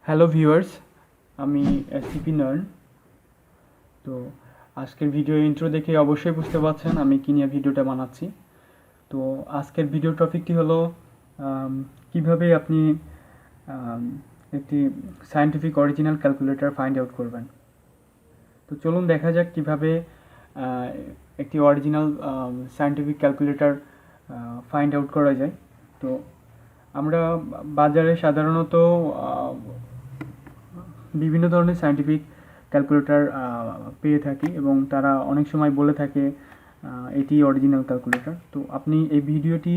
Hello viewers, আমি SCP নার্ন। তো আজকের ভিডিও ইন্ট্রো দেখে অবশ্যই বুঝতে পারছেন আমি কী নিয়ে ভিডিওটা বানাচ্ছি। তো আজকের ভিডিও টপিকটি হলো কিভাবে আপনি আম, একটি scientific original calculator find out করবেন। তো চলুন দেখা যাক কিভাবে একটি original scientific calculator find out করা যায়। তো আমরা বাজারে সাধারণত বিভিন্ন ধরনের সায়েন্টিফিক ক্যালকুলেটর পেয়ে থাকি এবং তারা অনেক সময় বলে থাকে এটি অরিজিনাল ক্যালকুলেটর। তো আপনি এই ভিডিওটি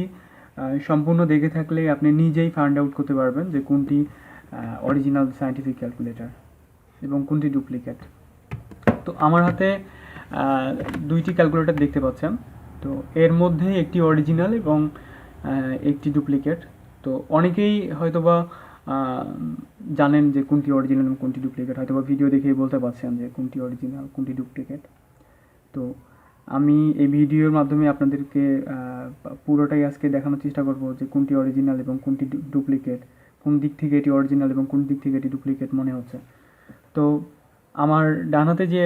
সম্পূর্ণ দেখে থাকলে আপনি নিজেই ফাইন্ড আউট করতে পারবেন যে কোনটি অরিজিনাল সায়েন্টিফিক ক্যালকুলেটর এবং কোনটি ডুপ্লিকেট। তো আমার হাতে দুইটি ক্যালকুলেটর দেখতে পাচ্ছেন। তো এর মধ্যে একটি অরিজিনাল এবং একটি ডুপ্লিকেট। তো অনেকেই হয়তোবা জানেন যে কোনটি অরিজিনাল এবং কোনটি ডুপ্লিকেট, হয়তোবা ভিডিও দেখেই বলতে পারছেন যে কোনটি অরিজিনাল কোনটি ডুপ্লিকেট। তো আমি এই ভিডিওর মাধ্যমে আপনাদেরকে পুরোটাই আজকে দেখানোর চেষ্টা করব যে কোনটি অরিজিনাল এবং কোনটি ডুপ্লিকেট, কোন দিক থেকে এটি অরিজিনাল এবং কোন দিক থেকে এটি ডুপ্লিকেট মনে হচ্ছে। তো আমার ডান হাতে যে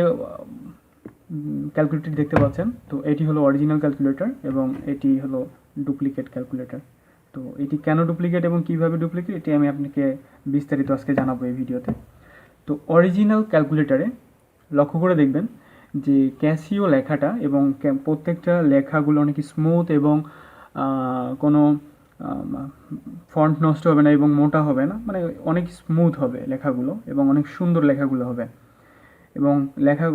ক্যালকুলেটর দেখতে পাচ্ছেন, তো এটি হলো অরিজিনাল ক্যালকুলেটর এবং এটি হলো ডুপ্লিকেট ক্যালকুলেটর। তো এটি কেন ডুপ্লিকেট এবং কীভাবে ডুপ্লিকেট এটি আমি আপনাকে বিস্তারিত আজকে জানাবো এই ভিডিওতে। তো অরিজিনাল ক্যালকুলেটরে লক্ষ্য করে দেখবেন যে ক্যাসিও লেখাটা এবং প্রত্যেকটা লেখাগুলো অনেক স্মুথ এবং কোনো ফন্ট নষ্ট হবে না এবং মোটা হবে না, মানে অনেক স্মুথ হবে লেখাগুলো এবং অনেক সুন্দর লেখাগুলো হবে এবং লেখা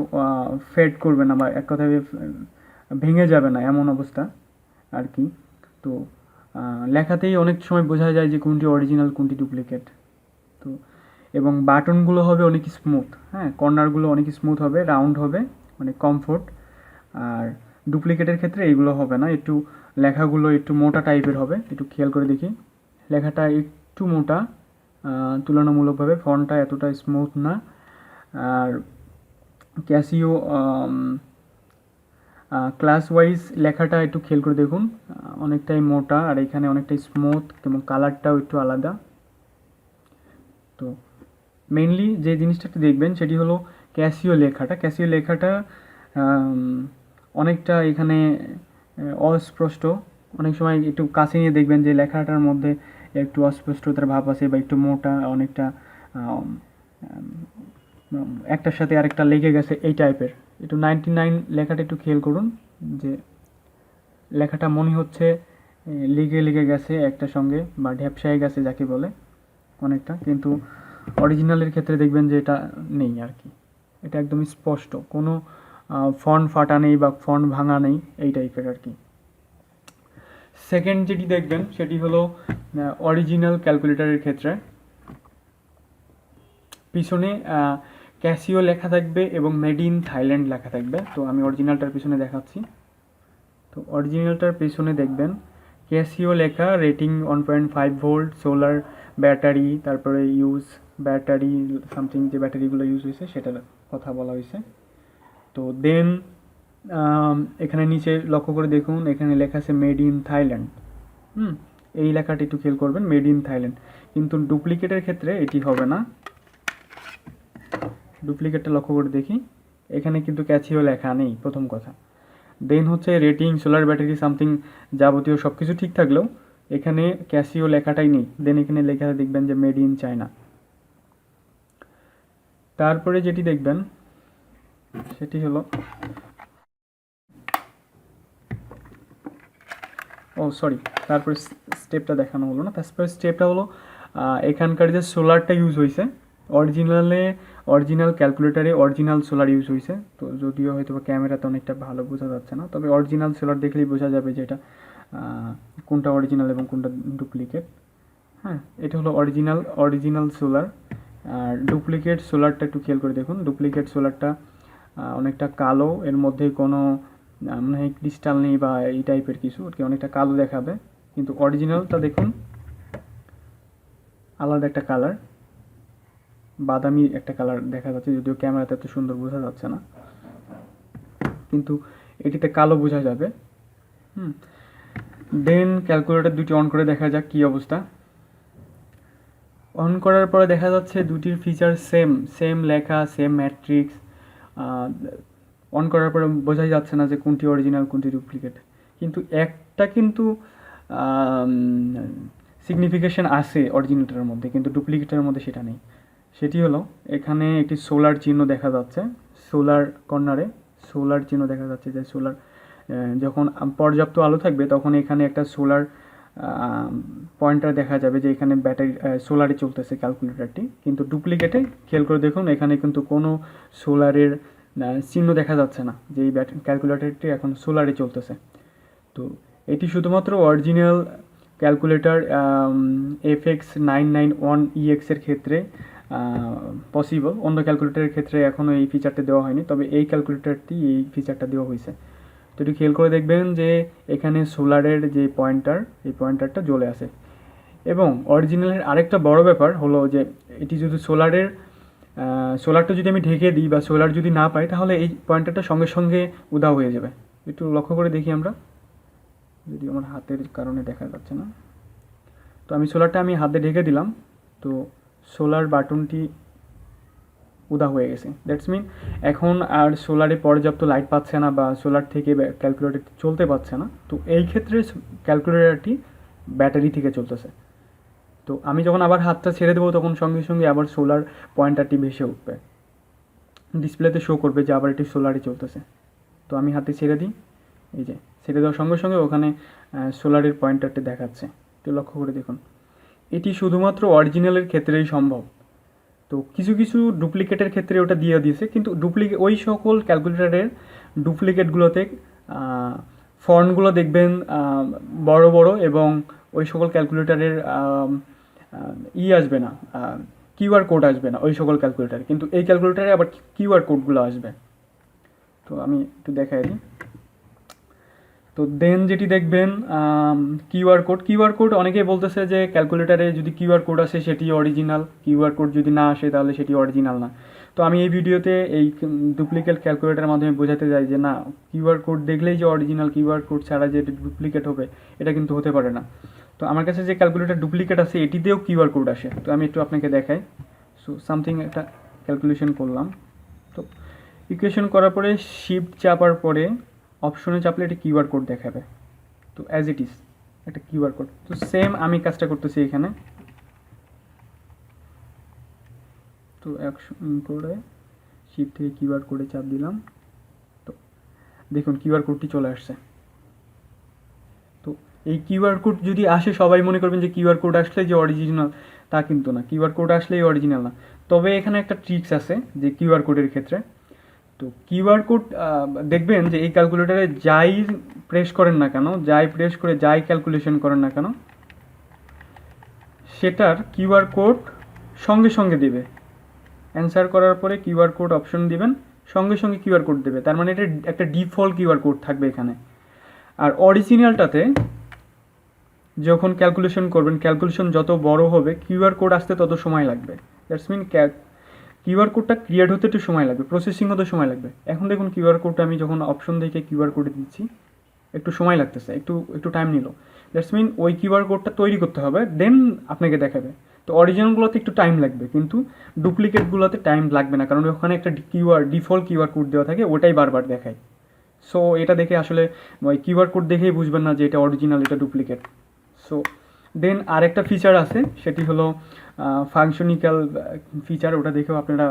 ফেড করবে না বা এক কথায় ভেঙে যাবে না এমন অবস্থা আর কি। তো লেখাতেই অনেক সময় বোঝা যায় যে কোনটি অরিজিনাল কোনটি ডুপ্লিকেট। তো এবং বাটনগুলো হবে অনেক স্মুথ, হ্যাঁ, কর্নারগুলো অনেক স্মুথ হবে, রাউন্ড হবে, মানে কমফোর্ট। আর ডুপ্লিকেটের ক্ষেত্রে এইগুলো হবে না, একটু লেখাগুলো একটু মোটা টাইপের হবে। একটু খেয়াল করে দেখি, লেখাটা একটু মোটা তুলনামূলকভাবে, ফন্টটা এতটা স্মুথ না। আর ক্যাসিও ক্লাস ওয়াইজ লেখাটা একটু খেয়াল করে দেখুন, অনেকটাই মোটা আর এখানে অনেকটাই স্মুথ এবং কালারটাও একটু আলাদা। তো মেইনলি যে জিনিসটা দেখবেন সেটি হলো ক্যাসিও লেখাটা। ক্যাসিও লেখাটা অনেকটা এখানে অস্পষ্ট, অনেক সময় একটু কাছে নিয়ে দেখবেন যে লেখাটার মধ্যে একটু অস্পষ্টতার ভাব আছে বা একটু মোটা, অনেকটা একটার সাথে আরেকটা লেগে গেছে এই টাইপের। একটু 99 লেখাটা একটু খেয়াল করুন যে লেখাটা মনে হচ্ছে লেগে লেগে গেছে একটার সঙ্গে বা ঢ্যাপসায় গেছে যাকে বলে অনেকটা, কিন্তু অরিজিনালের ক্ষেত্রে দেখবেন যে এটা নেই আর কি। এটা একদম স্পষ্ট, কোনো ফন্ট ফাটা নেই বা ফন্ট ভাঙা নেই এই টাইপের আর কি। সেকেন্ড যেটি দেখবেন সেটি হলো অরিজিনাল ক্যালকুলেটরের ক্ষেত্রে পিছনে ক্যাসিও লেখা থাকবে এবং মেড ইন থাইল্যান্ড লেখা থাকবে। তো আমি অরিজিনালটার পিছনে দেখাচ্ছি। তো অরিজিনালটার পিছনে দেখবেন ক্যাসিও লেখা, রেটিং 1.5 ভোল্ট, সোলার ব্যাটারি, তারপরে ইউজ ব্যাটারি সামথিং, যে ব্যাটারিগুলো ইউজ হয়েছে সেটার কথা বলা হয়েছে। তো দেন এখানে নিচে লক্ষ্য করে দেখুন, এখানে লেখা আছে মেড ইন থাইল্যান্ড। এই লেখাটি একটু খেয়াল করবেন, মেড ইন থাইল্যান্ড। কিন্তু ডুপ্লিকেটের ক্ষেত্রে এটি হবে না। ডুপ্লিকেটটা লক্ষ্য করে দেখি, এখানে কিন্তু ক্যাসিও লেখা নেই প্রথম কথা। দেন হচ্ছে রেটিং, সোলার ব্যাটারি সামথিং যাবতীয় সব কিছু ঠিক থাকলেও এখানে ক্যাসিও লেখাটাই নেই। দেন এখানে লেখা দেখবেন যে মেড ইন চায়না। তারপরে যেটি দেখবেন সেটি হলো, ও সরি, তারপরে স্টেপটা দেখানো হলো না। তারপরে স্টেপটা হলো এখানকার যে সোলারটা ইউজ হয়েছে, অরিজিনাল ক্যালকুলেটারে অরিজিনাল সোলার ইউজ হয়েছে। তো যদিও হয়তো ক্যামেরাতে অনেকটা ভালো বোঝা যাচ্ছে না, তবে অরিজিনাল সোলার দেখলেই বোঝা যাবে যে এটা কোনটা অরিজিনাল এবং কোনটা ডুপ্লিকেট। হ্যাঁ, এটা হলো অরিজিনাল সোলার। আর ডুপ্লিকেট সোলারটা একটু খেয়াল করে দেখুন, ডুপ্লিকেট সোলারটা অনেকটা কালো, এর মধ্যে কোনো মনে হয় ক্রিস্টাল নেই বা এই টাইপের কিছু, আর কি অনেকটা কালো দেখাবে। কিন্তু অরিজিনালটা দেখুন আলাদা একটা কালার, বাদামি একটা কালার দেখা যাচ্ছে, যদিও ক্যামেরাতে এত সুন্দর বোঝা যাচ্ছে না, কিন্তু এটিতে কালো বোঝা যাবে। দেন ক্যালকুলেটর দুটি অন করে দেখা যাক কী অবস্থা। অন করার পরে দেখা যাচ্ছে দুটির ফিচার সেম সেম লেখা সেম ম্যাট্রিক্স। অন করার পরে বোঝাই যাচ্ছে না যে কোনটি অরিজিনাল কোনটি ডুপ্লিকেট, কিন্তু একটা কিন্তু সিগনিফিকেশন আছে অরিজিনালটার মধ্যে, কিন্তু ডুপ্লিকেটের মধ্যে সেটা নেই। সেটি হলো এখানে একটি সোলার চিহ্ন দেখা যাচ্ছে, সোলার কর্নারে সোলার চিহ্ন দেখা যাচ্ছে, যে সোলার যখন পর্যাপ্ত আলো থাকবে তখন এখানে একটা সোলার পয়েন্টার দেখা যাবে যে এখানে ব্যাটারি সোলারে চলতেছে ক্যালকুলেটরটি। কিন্তু ডুপ্লিকেটে খেয়াল করে দেখুন এখানে কিন্তু কোনো সোলারের চিহ্ন দেখা যাচ্ছে না যে এই ক্যালকুলেটরটি এখন সোলারে চলতেছে। তো এটি শুধুমাত্র অরিজিনাল ক্যালকুলেটর FX991EX এর ক্ষেত্রে পসিবল, অন্য ক্যালকুলেটরের ক্ষেত্রে এখনও এই ফিচারটা দেওয়া হয়নি, তবে এই ক্যালকুলেটরটি এই ফিচারটা দেওয়া হয়েছে। তো এটি খেয়াল করে দেখবেন যে এখানে সোলারের যে পয়েন্টার, এই পয়েন্টারটা জ্বলে আসে। এবং অরিজিনালের আরেকটা বড় ব্যাপার হলো যে এটি যদি সোলারটা যদি আমি ঢেকে দিই বা সোলার যদি না পাই, তাহলে এই পয়েন্টারটা সঙ্গে সঙ্গে উধাও হয়ে যাবে। একটু লক্ষ্য করে দেখি আমরা, যদি আমার হাতের কারণে দেখা যাচ্ছে না। তো সোলারটা আমি হাতে ঢেকে দিলাম, তো সোলার বাটনটি উদা হয়ে গেছে। দ্যাটস মিন এখন আর সোলারে পর্যাপ্ত লাইট পাচ্ছে না বা সোলার থেকে ক্যালকুলেটর চলতে পারছে না। তো এই ক্ষেত্রে ক্যালকুলেটরটি ব্যাটারি থেকে চলতেছে। তো আমি যখন আবার হাতটা ছেড়ে দেবো তখন সঙ্গে সঙ্গে আবার সোলার পয়েন্টারটি ভেসে উঠবে, ডিসপ্লেতে শো করবে যে আবার এটি সোলারে চলতেছে। তো আমি হাতে ছেড়ে দিই, এই যে ছেড়ে দেওয়ার সঙ্গে সঙ্গে ওখানে সোলারের পয়েন্টারটি দেখাচ্ছে। তো লক্ষ্য করে দেখুন, এটি শুধুমাত্র অরিজিনালের ক্ষেত্রেই সম্ভব। তো কিছু কিছু ডুপ্লিকেটের ক্ষেত্রে ওটা দিয়ে দিয়েছে, কিন্তু ওই সকল ক্যালকুলেটরের ডুপ্লিকেটগুলোতে ফন্টগুলো দেখবেন বড় বড়, এবং ওই সকল ক্যালকুলেটরের আসবে না, কিউআর কোড আসবে না ওই সকল ক্যালকুলেটারে, কিন্তু এই ক্যালকুলেটারে আবার কিউআর কোডগুলো আসবে। তো আমি একটু দেখাই দিই। তো দেন যেটি দেখবেন কিউআর কোড অনেকেই বলতেছে যে ক্যালকুলেটারে যদি কিউআর কোড আসে সেটি অরিজিনাল, কিউআর কোড যদি না আসে তাহলে সেটি অরিজিনাল না। তো আমি এই ভিডিওতে এই ডুপ্লিকেট ক্যালকুলেটারের মাধ্যমে বোঝাতে চাই যে না, কিউআর কোড দেখলেই যে অরিজিনাল, কিউআর কোড ছাড়া যে ডুপ্লিকেট হবে এটা কিন্তু হতে পারে না। তো আমার কাছে যে ক্যালকুলেটার ডুপ্লিকেট আছে এটিতেও কিউআর কোড আসে। তো আমি একটু আপনাকে দেখাই। সো সামথিং একটা ক্যালকুলেশন করলাম। তো ইকুয়েশন করার পরে শিফট চাপার পরে অপশনে চাপলে এটা কিউআর কোড দেখাবে। তো অ্যাজ ইট ইজ একটা কিউআর কোড। তো সেম আমি কাজটা করতেছি এখানে। তো অ্যাকশন করে শিফট থেকে কিউআর কোডে চাপ দিলাম, তো দেখুন কিউআর কোডটি চলে আসছে। তো এই কিউআর কোড যদি আসে সবাই মনে করবেন যে কিউআর কোড আসলে যে অরিজিনাল, তা কিন্তু না। কিউআর কোড আসলেই অরিজিনাল না। তবে এখানে একটা ট্রিক্স আছে যে কিউআর কোডের ক্ষেত্রে। তো কিউআর কোড দেখবেন যে এই ক্যালকুলেটারে যাই প্রেস করেন না কেন, যাই প্রেস করে যাই ক্যালকুলেশন করেন না কেন, সেটার কিউআর কোড সঙ্গে সঙ্গে দেবে। অ্যান্সার করার পরে কিউআর কোড অপশন দিবেন, সঙ্গে সঙ্গে কিউআর কোড দেবে। তার মানে এটা একটা ডিফল্ট কিউআর কোড থাকবে এখানে। আর অরিজিনালটাতে যখন ক্যালকুলেশন করবেন, ক্যালকুলেশন যত বড় হবে কিউআর কোড আসতে তত সময় লাগবে। দ্যাটস মিন কিউআর কোডটা ক্রিয়েট হতে একটু সময় লাগবে, প্রসেসিং হতে সময় লাগবে। এখন দেখুন কিউআর কোডটা আমি যখন অপশন থেকে কিউআর কোডে দিচ্ছি একটু সময় লাগতেছে, একটু টাইম নিল। দ্যাটস মিন ওই কিউআর কোডটা তৈরি করতে হবে, দেন আপনাকে দেখাবে। তো অরিজিনালগুলোতে একটু টাইম লাগবে, কিন্তু ডুপ্লিকেটগুলোতে টাইম লাগবে না, কারণ ওখানে একটা ডিফল্ট কিউআর কোড দেওয়া থাকে, ওটাই বারবার দেখায়। সো এটা দেখে আসলে ওই কিউআর কোড দেখেই বুঝবেন না যে এটা অরিজিনাল এটা ডুপ্লিকেট। সো দেন আরেকটা ফিচার আছে, সেটি হলো ফাংশনিক্যাল ফিচার। ওটা দেখেও আপনারা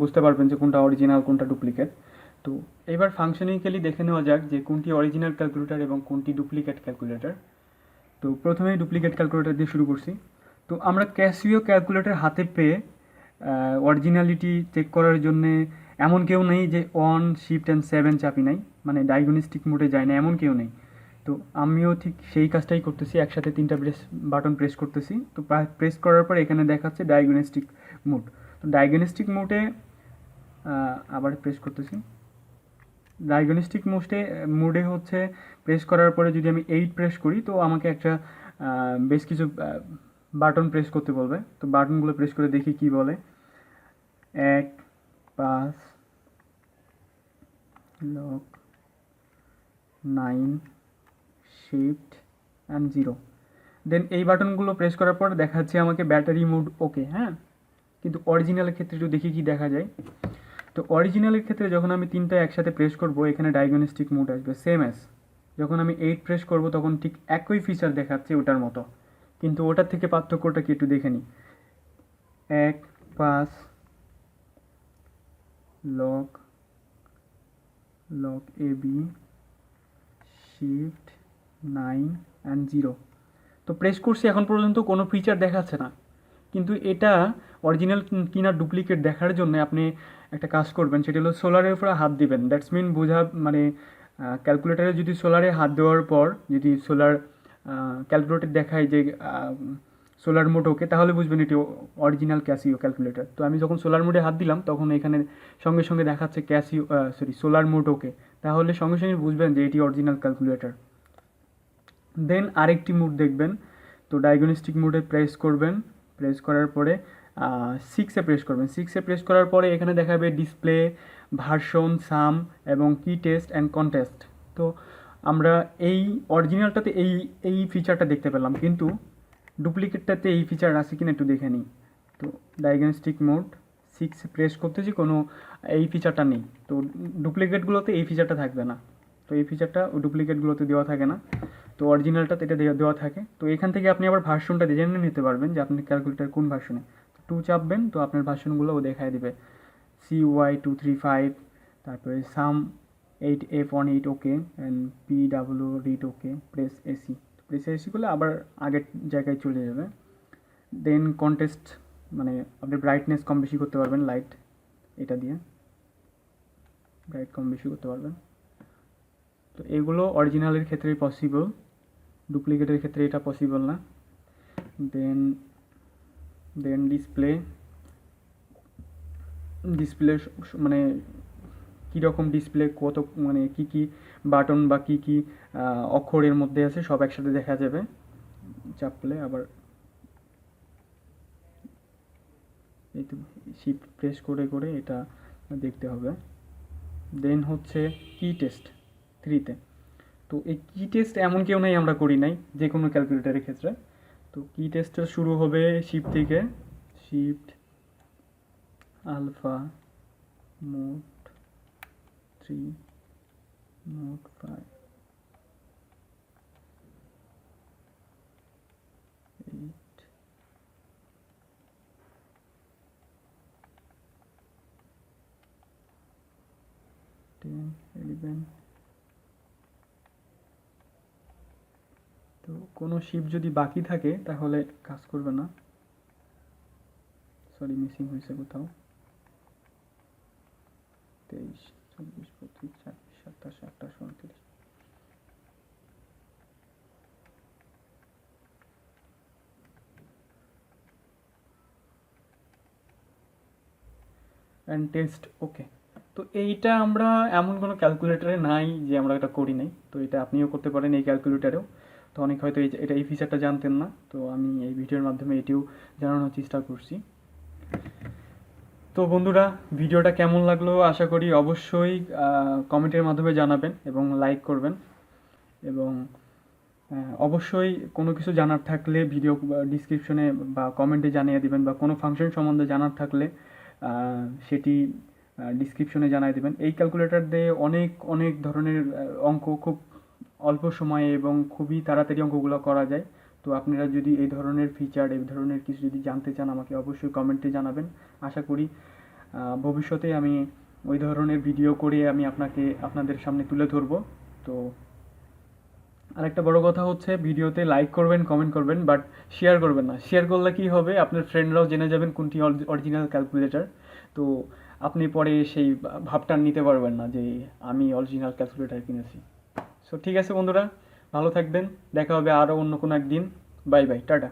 বুঝতে পারবেন যে কোনটা অরিজিনাল কোনটা ডুপ্লিকেট। তো এবার ফাংশনিক্যালি দেখে নেওয়া যাক যে কোনটি অরিজিনাল ক্যালকুলেটর এবং কোনটি ডুপ্লিকেট ক্যালকুলেটর। তো প্রথমেই ডুপ্লিকেট ক্যালকুলেটর দিয়ে শুরু করছি। তো আমরা ক্যাসিও ক্যালকুলেটর হাতে পেয়ে অরিজিনালিটি চেক করার জন্যে এমন কেউ নেই যে 1 শিফট অ্যান্ড 7 চাপি নাই, মানে ডায়াগনস্টিক মোডে যায় না, এমন কেউ নেই। তো আমিও ঠিক সেই কাজটাই করতেছি, একসাথে 3টা বাটন প্রেস করতেছি। তো প্রেস করার পর এখানে দেখাচ্ছে ডায়াগনস্টিক মোড। তো ডায়াগনস্টিক মোডে আবার প্রেস করতেছি। ডায়াগনস্টিক মোডে হচ্ছে প্রেস করার পরে যদি আমি 8 প্রেস করি তো আমাকে একটা বেশ কিছু বাটন প্রেস করতে বলবে। তো বাটনগুলো প্রেস করে দেখি কি বলে। 1, 5, লক, 9, শিফট অ্যান্ড 0। দেন এই বাটনগুলো প্রেস করার পর দেখাচ্ছে আমাকে ব্যাটারি মোড ওকে, হ্যাঁ। কিন্তু অরিজিনালের ক্ষেত্রে একটু দেখি কি দেখা যায়। তো অরিজিনালের ক্ষেত্রে যখন আমি তিনটা একসাথে প্রেস করব এখানে ডায়াগনস্টিক মোড আসবে সেম অ্যাজ। যখন আমি 8 প্রেস করব তখন ঠিক একই ফিচার দেখাচ্ছে ওটার মতো, কিন্তু ওটার থেকে পার্থক্যটা কি একটু দেখে নিই। 1 5 lock lock AB shift 9 and 0। তো প্রেস করছি, এখন পর্যন্ত কোনো ফিচার দেখাচ্ছে না। কিন্তু এটা অরিজিনাল কিনা ডুপ্লিকেট দেখার জন্য আপনি একটা কাজ করবেন, সেটা হলো সোলারের উপরে হাত দিবেন। দ্যাটস মিন বোঝা মানে ক্যালকুলেটারে যদি সোলারে হাত দেওয়ার পর যদি সোলার ক্যালকুলেটর দেখায় যে সোলার মোড ওকে, তাহলে বুঝবেন এটি অরিজিনাল ক্যাসিও ক্যালকুলেটর। তো আমি যখন সোলার মোডে হাত দিলাম তখন এখানে সঙ্গে সঙ্গে দেখাচ্ছে ক্যাসিও সোলার মোড ওকে, তাহলে সঙ্গে সঙ্গে বুঝবেন যে এটি অরিজিনাল ক্যালকুলেটর। দেন আরেকটি মোড দেখবেন, তো ডায়াগনস্টিক মোডে প্রেস করবেন, প্রেস করার পরে 6-এ প্রেস করবেন। 6-এ প্রেস করার পরে এখানে দেখাবে ডিসপ্লে, ভার্সন, সাম এবং কি টেস্ট অ্যান্ড কন্টেস্ট। তো আমরা এই অরিজিনালটাতে এই এই ফিচারটা দেখতে পেলাম, কিন্তু ডুপ্লিকেটটাতে এই ফিচার আছে কিনা একটু দেখে নিই। তো ডায়াগনস্টিক মোড 6 প্রেস করতেছি, কোনো এই ফিচারটা নেই। তো ডুপ্লিকেটগুলোতে এই ফিচারটা থাকবে না, তো এই ফিচারটা ডুপ্লিকেটগুলোতে দেওয়া থাকে না, তো অরিজিনালটাতে এটা দেওয়া থাকে। তো এখান থেকে আপনি আবার ভার্সনটা জেনে নিতে পারবেন যে আপনি ক্যালকুলেটার কোন ভার্সনে। 2 চাপবেন, তো আপনার ভার্সনগুলো ও দেখায় দেবে। CY235, তারপরে সাম 8F18 okay and PW read okay, press AC. Press AC করলে আবার আগের জায়গায় চলে যাবে। দেন কন্টেস্ট মানে আপনি ব্রাইটনেস কম বেশি করতে পারবেন, লাইট এটা দিয়ে ব্রাইট কম বেশি করতে পারবেন। তো এগুলো অরিজিনালের ক্ষেত্রেই পসিবল, ডুপ্লিকেটের ক্ষেত্রে এটা পসিবল না। দেন ডিসপ্লে মানে কীরকম ডিসপ্লে, কত মানে কী কী বাটন বা কী কী অক্ষরের মধ্যে আছে সব একসাথে দেখা যাবে চাপলে। আবার এই তো শিফট প্রেস করে করে এটা দেখতে হবে। দেন হচ্ছে কি টেস্ট 3-তে। তো এই কি টেস্ট এমন কেউ নাই আমরা করি নাই যে কোনো ক্যালকুলেটারের ক্ষেত্রে। তো কি টেস্টটা শুরু হবে শিফট থেকে, শিফট আলফা মোড 3 মোড 5 8 10 11। তো কোনো শিফট যদি বাকি থাকে তাহলে কাজ করবে না, সরি মিসিং হয়েছে কোথাও। 23 24 25 26 27 28 29। And test okay. তো এইটা আমরা এমন কোনো ক্যালকুলেটারে নাই যে আমরা এটা করি নাই, তো এটা আপনিও করতে পারেন এই ক্যালকুলেটারেও। তো অনেক হয়তো এই ফিচারটা জানতেন না, তো আমি এই ভিডিওর মাধ্যমে এটিও জানানোর চেষ্টা করছি। তো বন্ধুরা, ভিডিওটা কেমন লাগলো আশা করি অবশ্যই কমেন্টের মাধ্যমে জানাবেন এবং লাইক করবেন, এবং অবশ্যই কোনো কিছু জানার থাকলে ভিডিও ডিসক্রিপশনে বা কমেন্টে জানিয়ে দিবেন, বা কোনো ফাংশন সম্বন্ধে জানার থাকলে সেটি ডিসক্রিপশনে জানিয়ে দেবেন। এই ক্যালকুলেটর দিয়ে অনেক অনেক ধরনের অঙ্ক খুব অল্প সময়ে এবং খুবই তাড়াতাড়ি অঙ্কগুলো করা যায়। তো আপনারা যদি এই ধরনের ফিচার, এই ধরনের কিছু যদি জানতে চান আমাকে অবশ্যই কমেন্টে জানাবেন। আশা করি ভবিষ্যতে আমি ওই ধরনের ভিডিও করে আমি আপনাদের সামনে তুলে ধরবো। তো আরেকটা বড় কথা হচ্ছে, ভিডিওতে লাইক করবেন, কমেন্ট করবেন, বাট শেয়ার করবেন না। শেয়ার করলে কি হবে, আপনার ফ্রেন্ডরাও জেনে যাবেন কোনটি অরিজিনাল ক্যালকুলেটর। তো আপনি পরে সেই ভাবটা নিতে পারবেন না যে আমি অরিজিনাল ক্যালকুলেটর কিনেছি। সো ঠিক আছে বন্ধুরা, ভালো থাকবেন, দেখা হবে আরও অন্য কোনো একদিন। Bye bye, tata.